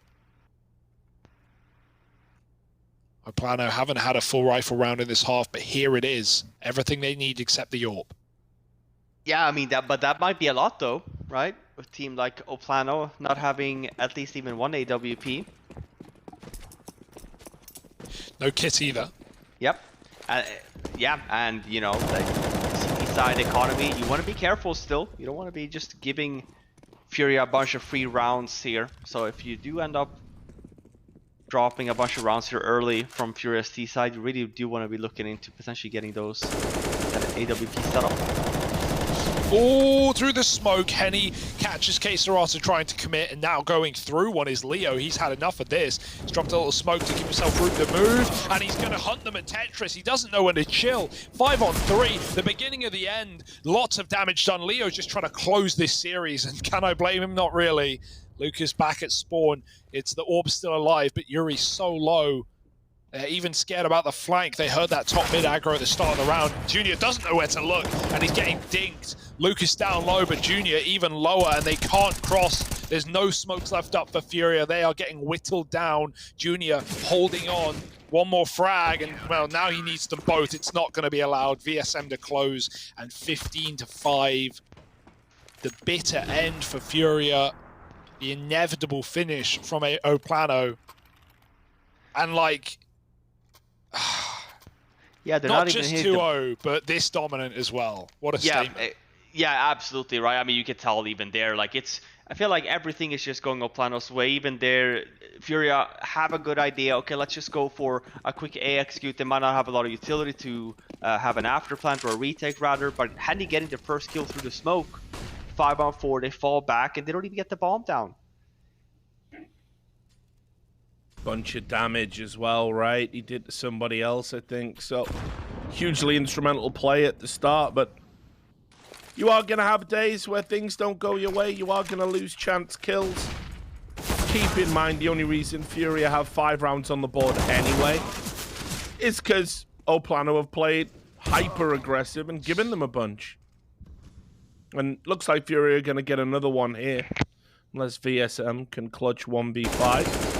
Plano haven't had a full rifle round in this half, but here it is. Everything they need except the AWP. Yeah, I mean, that might be a lot, though, right? A team like Plano not having at least even one AWP. No kit either. Yep. Yeah, and, you know, like, city side economy, you want to be careful still. You don't want to be just giving FURIA a bunch of free rounds here. So if you do end up dropping a bunch of rounds here early from FURIA's T side, you really do want to be looking into potentially getting those AWP set up. All through the smoke, Henny catches K-Sarasa trying to commit, and now going through one is Leo. He's had enough of this. He's dropped a little smoke to give himself room to move, and he's going to hunt them at Tetris. He doesn't know when to chill. 5 on 3, the beginning of the end. Lots of damage done. Leo's just trying to close this series, and can I blame him? Not really. Lucas back at spawn. It's the orb still alive, but Yuri's so low. They're even scared about the flank. They heard that top mid aggro at the start of the round. Junior doesn't know where to look, and he's getting dinked. Lucas down low, but Junior even lower, and they can't cross. There's no smokes left up for FURIA. They are getting whittled down. Junior holding on. One more frag, and well, now he needs them both. It's not going to be allowed. VSM to close, and 15-5. The bitter end for FURIA. The inevitable finish from Plano. And like... Yeah, they're not not just even 2-0, but this dominant as well. What a statement. Yeah, absolutely right. I mean, you could tell even there, like I feel like everything is just going Plano's way. Even there, FURIA have a good idea. Okay, let's just go for a quick A execute. They might not have a lot of utility to have an afterplant or a retake rather, but Henny getting the first kill through the smoke. 5 on 4, they fall back and they don't even get the bomb down. Bunch of damage as well, right? He did to somebody else, I think. So, hugely instrumental play at the start, but you are going to have days where things don't go your way. You are going to lose chance kills. Keep in mind, the only reason FURIA have 5 rounds on the board anyway is because Plano have played hyper-aggressive and given them a bunch. And looks like FURIA are going to get another one here. Unless VSM can clutch 1v5.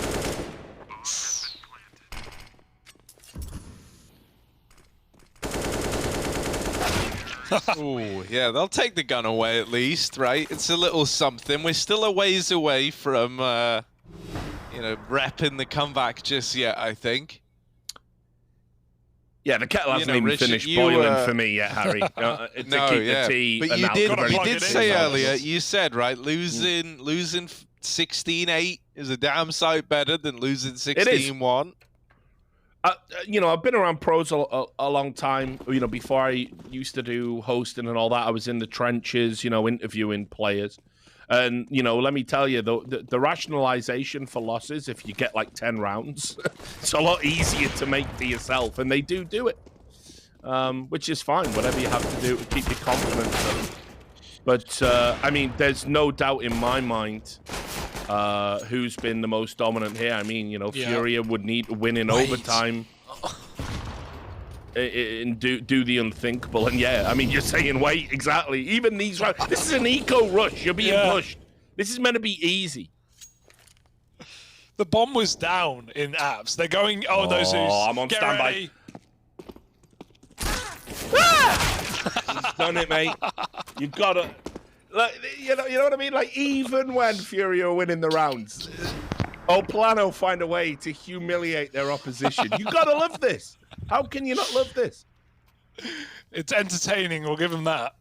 Ooh, yeah, they'll take the gun away at least, right? It's a little something. We're still a ways away from, you know, repping the comeback just yet, I think. Yeah, the kettle hasn't even finished boiling for me yet, Harry. To keep the tea. But you did say earlier, you said, right, losing 16-8 is a damn sight better than losing 16-1. You know, I've been around pros a long time. You know, before I used to do hosting and all that, I was in the trenches, you know, interviewing players. And, you know, let me tell you, the rationalization for losses, if you get like 10 rounds, it's a lot easier to make for yourself. And they do it, which is fine. Whatever you have to do to keep your confidence up. But, I mean, there's no doubt in my mind who's been the most dominant here. I mean, you know, FURIA would need to win in overtime and do the unthinkable. And yeah, I mean, you're saying wait, exactly. Even these rounds, this is an eco rush. You're being pushed. This is meant to be easy. The bomb was down in apps. They're going, those who's I'm on standby. He's done it, mate. You gotta, like, you know what I mean. Like, even when FURIA are winning the rounds, Plano find a way to humiliate their opposition. You gotta love this. How can you not love this? It's entertaining. We'll give them that.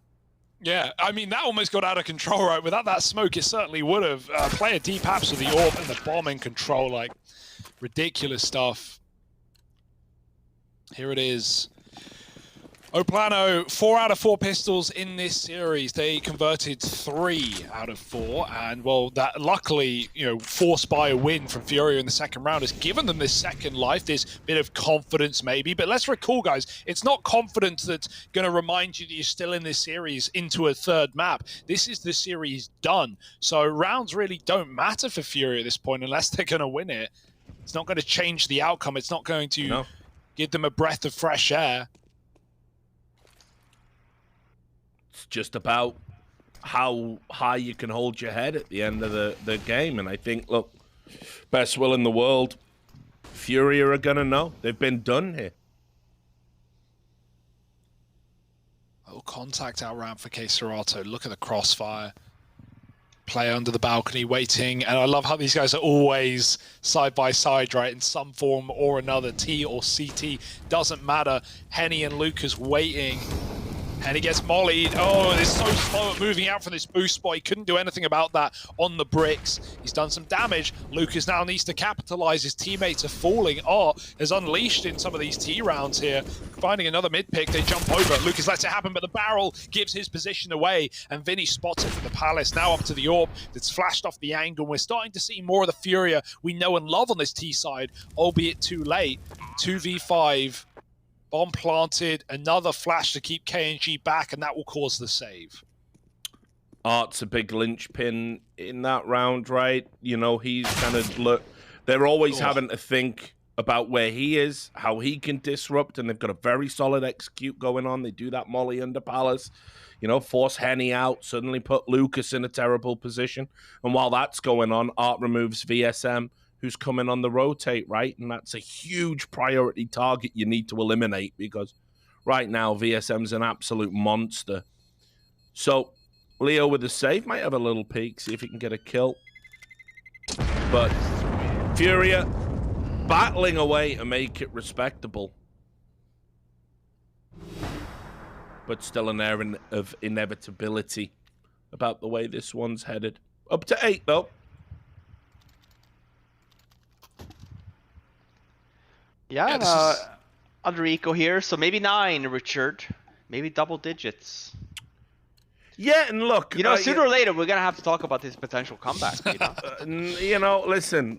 Yeah, I mean, that almost got out of control, right? Without that smoke, it certainly would have. Player deep apps with the orb and the bomb in control, like, ridiculous stuff. Here it is. Plano, 4 out of 4 pistols in this series. They converted 3 out of 4, and well, that luckily, you know, forced by a win from FURIA in the second round has given them this second life, this bit of confidence maybe. But let's recall, guys, it's not confidence that's going to remind you that you're still in this series into a third map. This is the series done. So rounds really don't matter for FURIA at this point unless they're going to win it. It's not going to change the outcome. It's not going to give them a breath of fresh air. It's just about how high you can hold your head at the end of the game. And I think, look, best will in the world, FURIA are going to know. They've been done here. Little contact out round for Serato. Look at the crossfire. Player under the balcony waiting. And I love how these guys are always side by side, right? In some form or another. T or CT, doesn't matter. Henny and Lucas waiting. And he gets mollied. Oh, they're so slow at moving out from this boost spot. He couldn't do anything about that on the bricks. He's done some damage. Lucas now needs to capitalize. His teammates are falling. Oh, is unleashed in some of these T rounds here. Finding another mid pick, they jump over. Lucas lets it happen, but the barrel gives his position away. And Vinny spots it from the Palace. Now up to the orb. It's flashed off the angle. We're starting to see more of the FURIA we know and love on this T side, albeit too late. 2v5. Bomb planted, another flash to keep KNG back, and that will cause the save. Art's a big linchpin in that round, right? You know, he's kind of they're always having to think about where he is, how he can disrupt, and they've got a very solid execute going on. They do that molly under Palace, you know, force Henny out, suddenly put Lucas in a terrible position. And while that's going on, Art removes VSM, who's coming on the rotate, right? And that's a huge priority target you need to eliminate because right now VSM's an absolute monster. So Leo with the save might have a little peek, see if he can get a kill. But FURIA battling away to make it respectable. But still an air of inevitability about the way this one's headed. Up to 8 though. Yeah, under eco here, so maybe 9, Richard. Maybe double digits. Yeah, and look, you know, sooner or later we're gonna have to talk about this potential comeback. You know, listen,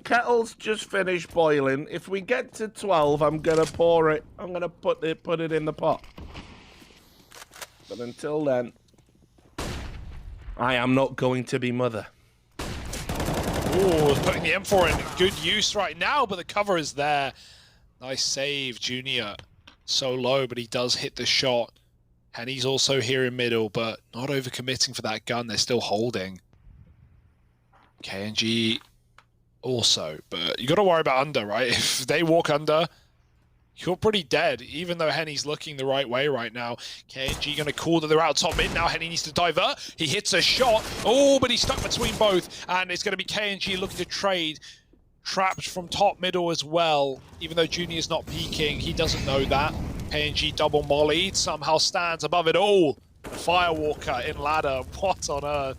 kettle's just finished boiling. If we get to 12, I'm gonna pour it. I'm gonna put it in the pot. But until then, I am not going to be mother. Ooh, putting the M4 in good use right now, but the cover is there. Nice save, Junior. So low, but he does hit the shot. And he's also here in middle, but not overcommitting for that gun. They're still holding. KNG also, but you got to worry about under, right? If they walk under, you're pretty dead, even though Henny's looking the right way right now. KNG going to call that they're out top mid. Now Henny needs to divert. He hits a shot. Oh, but he's stuck between both. And it's going to be KNG looking to trade. Trapped from top middle as well. Even though Junior's not peeking, he doesn't know that. KNG double mollied. Somehow stands above it all. Firewalker in ladder. What on earth?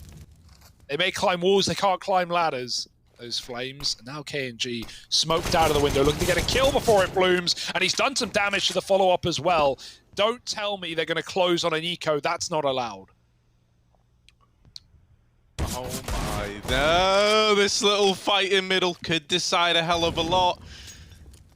They may climb walls, they can't climb ladders. Those flames. And now KNG smoked out of the window, looking to get a kill before it blooms. And he's done some damage to the follow-up as well. Don't tell me they're going to close on an eco. That's not allowed. Oh my, no. This little fight in middle could decide a hell of a lot.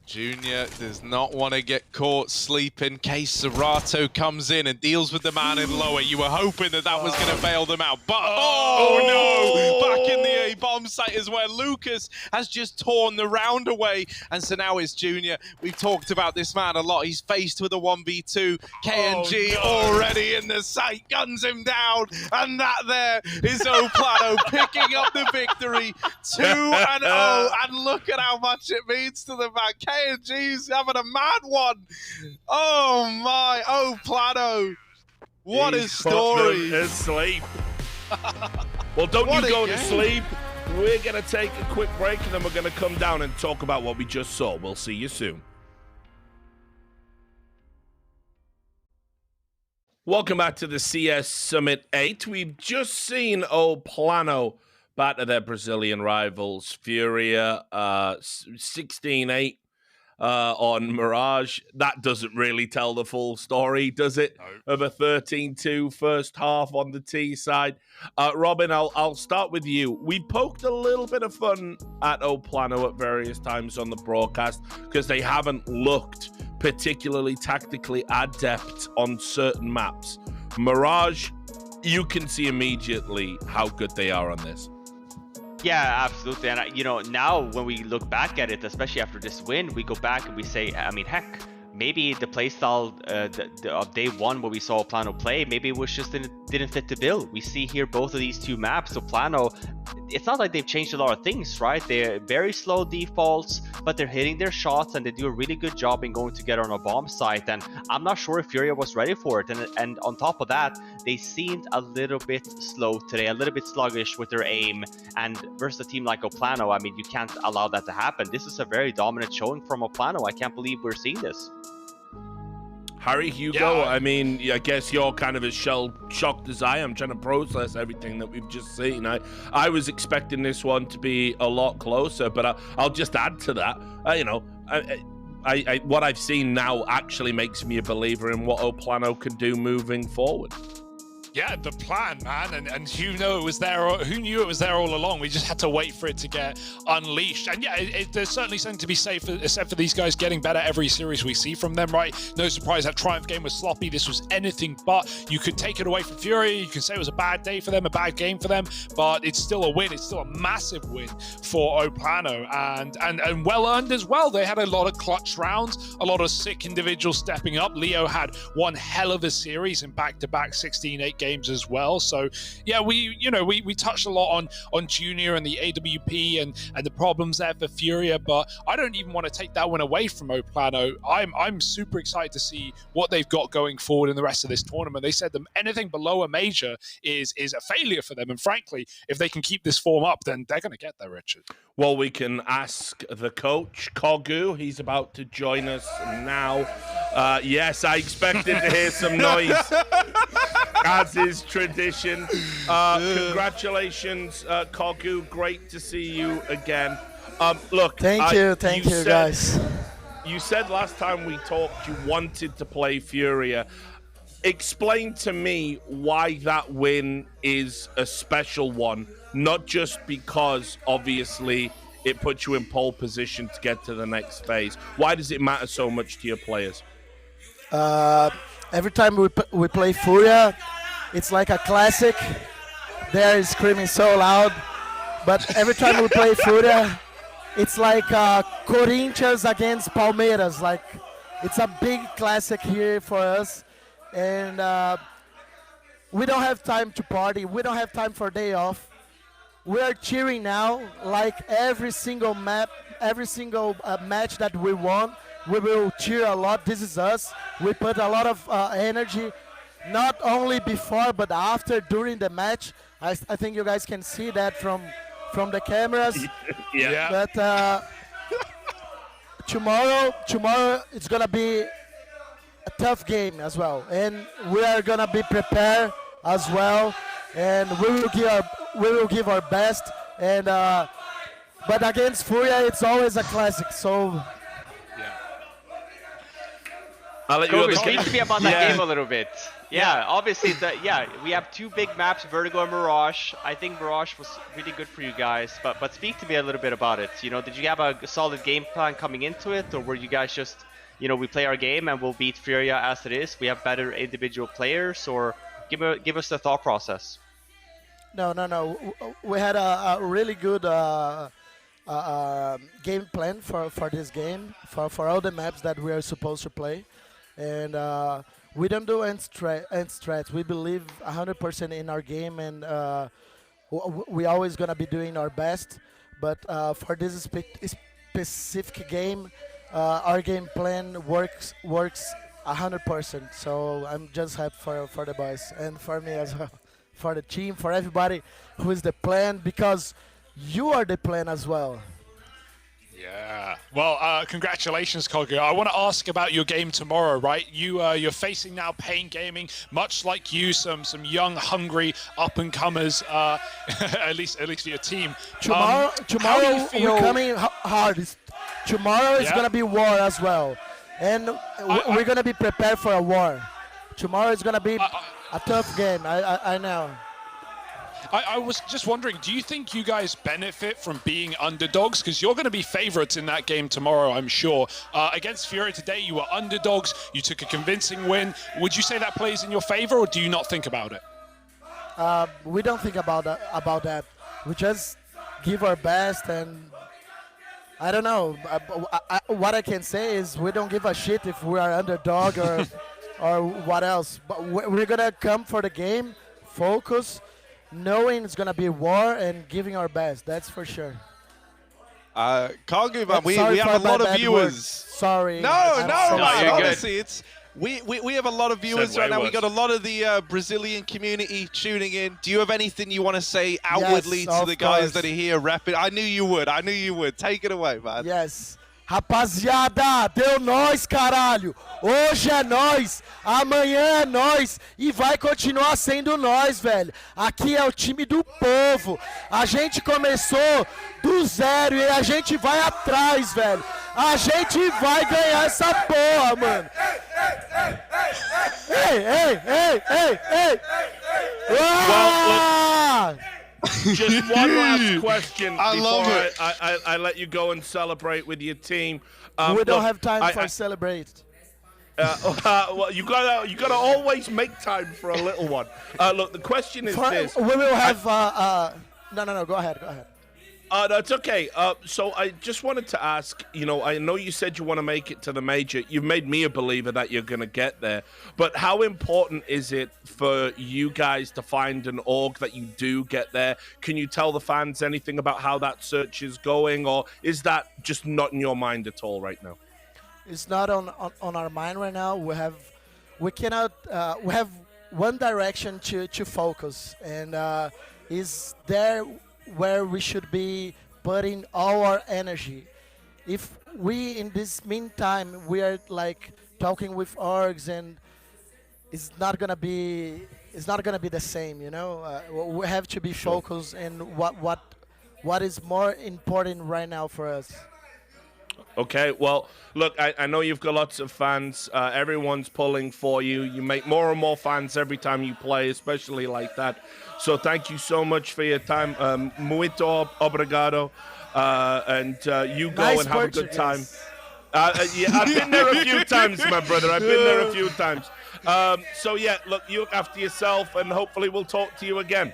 Junior does not want to get caught sleeping. Serato comes in and deals with the man in lower. You were hoping that that was going to bail them out. But, oh no! Back in the A-bomb site is where Lucas has just torn the round away. And so now it's Junior. We've talked about this man a lot. He's faced with a 1v2. KNG already in the site, guns him down. And that there is Plano picking up the victory. 2-0. And look at how much it means to the man. KNG's having a mad one. Oh my, Plano. What a story. To sleep. Well, don't you go to sleep. We're going to take a quick break and then we're going to come down and talk about what we just saw. We'll see you soon. Welcome back to the CS Summit 8. We've just seen Plano batter their Brazilian rivals, FURIA, 16-8 on Mirage. That doesn't really tell the full story, does it? No. Of a 13-2 first half on the T side. Robin, I'll start with you. We poked a little bit of fun at Plano at various times on the broadcast because they haven't looked particularly tactically adept on certain maps. Mirage, you can see immediately how good they are on this. Yeah, absolutely. And, now when we look back at it, especially after this win, we go back and we say, heck, maybe the playstyle of day one where we saw Plano play, maybe it was just didn't fit the bill. We see here both of these two maps. So Plano, it's not like they've changed a lot of things, right? They're very slow defaults, but they're hitting their shots and they do a really good job in going together on a bomb site. And I'm not sure if FURIA was ready for it. And on top of that, they seemed a little bit slow today, a little bit sluggish with their aim. And versus a team like Plano, you can't allow that to happen. This is a very dominant showing from Plano. I can't believe we're seeing this. Harry, Hugo, Yeah. I guess you're kind of as shell-shocked as I am, trying to process everything that we've just seen. I was expecting this one to be a lot closer, but I'll just add to that. What I've seen now actually makes me a believer in what Plano can do moving forward. Yeah, the plan, man, and who knew it was there? Who knew it was there all along? We just had to wait for it to get unleashed. And yeah, there's certainly something to be safe, except for these guys getting better every series we see from them, right? No surprise that Triumph game was sloppy. This was anything but. You could take it away from FURIA. You can say it was a bad day for them, a bad game for them, but it's still a win. It's still a massive win for Plano, and well earned as well. They had a lot of clutch rounds, a lot of sick individuals stepping up. Leo had one hell of a series in back-to-back 16-8 games as well. So yeah, we touched a lot on Junior and the AWP and the problems there for FURIA, but I don't even want to take that one away from Plano. I'm super excited to see what they've got going forward in the rest of this tournament. They said that anything below a major is a failure for them, and frankly, if they can keep this form up, then they're going to get there, Richard. Well, we can ask the coach, Kogu. He's about to join us now. Yes, I expected to hear some noise, as is tradition. Congratulations, Kogu. Great to see you again. Look, Thank you, guys. You said last time we talked you wanted to play FURIA. Explain to me why that win is a special one, not just because, obviously, it puts you in pole position to get to the next phase. Why does it matter so much to your players? Every time we play FURIA, it's like a classic. They're screaming so loud. But every time we play FURIA, it's like Corinthians against Palmeiras. Like, it's a big classic here for us. And we don't have time to party. We don't have time for day off. We are cheering now, like every single match that we won. We will cheer a lot. This is us. We put a lot of energy, not only before but after, during the match. I think you guys can see that from the cameras. Yeah. But tomorrow it's gonna be a tough game as well, and we are gonna be prepared as well, and we will give our best. And but against FURIA, it's always a classic. So I'll let you Kogu, others speak get- to me about that game a little bit. Yeah, obviously, we have two big maps, Vertigo and Mirage. I think Mirage was really good for you guys, but speak to me a little bit about it. Did you have a solid game plan coming into it, or were you guys just, we play our game and we'll beat FURIA as it is? We have better individual players, or give us the thought process. No. We had a really good game plan for this game, for all the maps that we are supposed to play. And we don't do end strats. We believe 100% in our game, and we always going to be doing our best. But for this specific game, our game plan works 100%. So I'm just happy for the boys and for me as well, for the team, for everybody who is the plan, because you are the plan as well. Yeah. Well, congratulations, Kogu. I want to ask about your game tomorrow, right? You're facing now Pain Gaming, much like you, some young, hungry up and comers. At least for your team. Tomorrow, how do you feel? we're coming hard. Tomorrow is gonna be war as well, and we're gonna be prepared for a war. Tomorrow is gonna be a tough game. I know. I was just wondering, do you think you guys benefit from being underdogs? Because you're going to be favorites in that game tomorrow, I'm sure. Against Furia today, you were underdogs. You took a convincing win. Would you say that plays in your favor, or do you not think about it? We don't think about that. We just give our best, and I don't know. What I can say is we don't give a shit if we are underdog or what else. But we're going to come for the game, focus, knowing it's gonna be war and giving our best. That's for sure. Kogu, man, we have a lot of viewers. Sorry. No, I'm so man. you're good. Honestly, it's we have a lot of viewers right now. We got a lot of the Brazilian community tuning in. Do you have anything you want to say outwardly to the guys that are here repping? I knew you would. Take it away, man. Yes. Rapaziada, deu nós, caralho. Hoje é nós, amanhã é nós e vai continuar sendo nós, velho. Aqui é o time do povo. A gente começou do zero e a gente vai atrás, velho. A gente vai ganhar essa porra, mano. Ei. Ah! Just one last question I love before it. I let you go and celebrate with your team. We don't have time for celebrate. Well, you gotta always make time for a little one. Look, the question is this. We will have. No. Go ahead. No, it's okay. So I just wanted to ask, I know you said you want to make it to the major. You've made me a believer that you're going to get there. But how important is it for you guys to find an org that you do get there? Can you tell the fans anything about how that search is going? Or is that just not in your mind at all right now? It's not on our mind right now. We have one direction to focus, and is there where we should be putting all our energy. If we, in this meantime, we are like talking with orgs, and it's not gonna be the same, we have to be focused in what is more important right now for us. Okay, well, look, I know you've got lots of fans. Everyone's pulling for you. You make more and more fans every time you play, especially like that. So thank you so much for your time. Muito obrigado. And you go Nice and have a good time. Portuguese. Yeah, I've been there a few times, my brother. I've been there a few times. So, yeah, look, you look after yourself, and hopefully we'll talk to you again.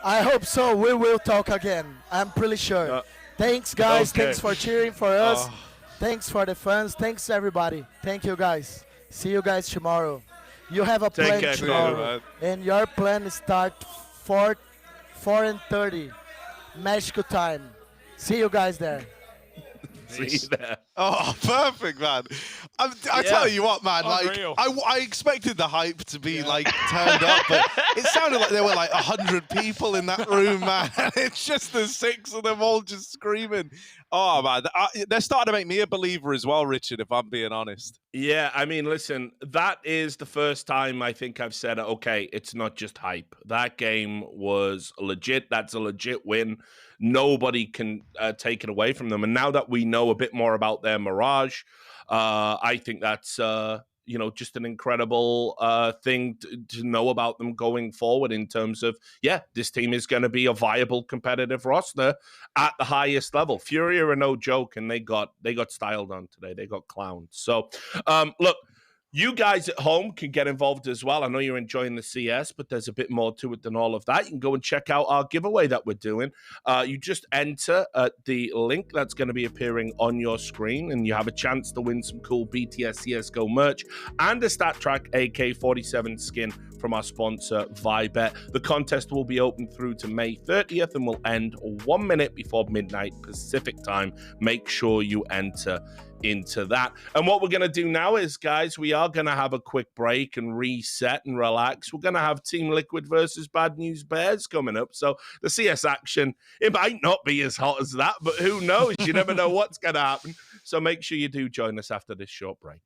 I hope so. We will talk again. I'm pretty sure. Thanks, guys. Okay. Thanks for cheering for us. Thanks for the fans. Thanks, everybody. Thank you, guys. See you guys tomorrow. You have a plan care, tomorrow, and your plan start 4:30 Mexico time. See you guys there. See you there. Oh, perfect, man. I tell you what, man, Unreal. I expected the hype to be turned up, but it sounded like there were 100 people in that room, man. It's just the 6 of them all just screaming. Oh, man, they're starting to make me a believer as well, Richard, if I'm being honest. Yeah, I mean, listen, that is the first time I think I've said, okay, it's not just hype. That game was legit. That's a legit win. Nobody can take it away from them. And now that we know a bit more about their Mirage, I think that's, just an incredible thing to know about them going forward in terms of, this team is going to be a viable competitive roster at the highest level. Furia are no joke, and they got styled on today. They got clowned. So, look, you guys at home can get involved as well. I know you're enjoying the CS, but there's a bit more to it than all of that. You can go and check out our giveaway that we're doing. You just enter the link that's going to be appearing on your screen, and you have a chance to win some cool BTS CSGO merch and a StatTrak AK-47 skin from our sponsor, Vibet. The contest will be open through to May 30th and will end 1 minute before midnight Pacific time. Make sure you enter into that. And what we're going to do now is, guys, we are going to have a quick break and reset and relax. We're going to have Team Liquid versus Bad News Bears coming up. So the CS action, it might not be as hot as that, but who knows? You never know what's going to happen. So make sure you do join us after this short break.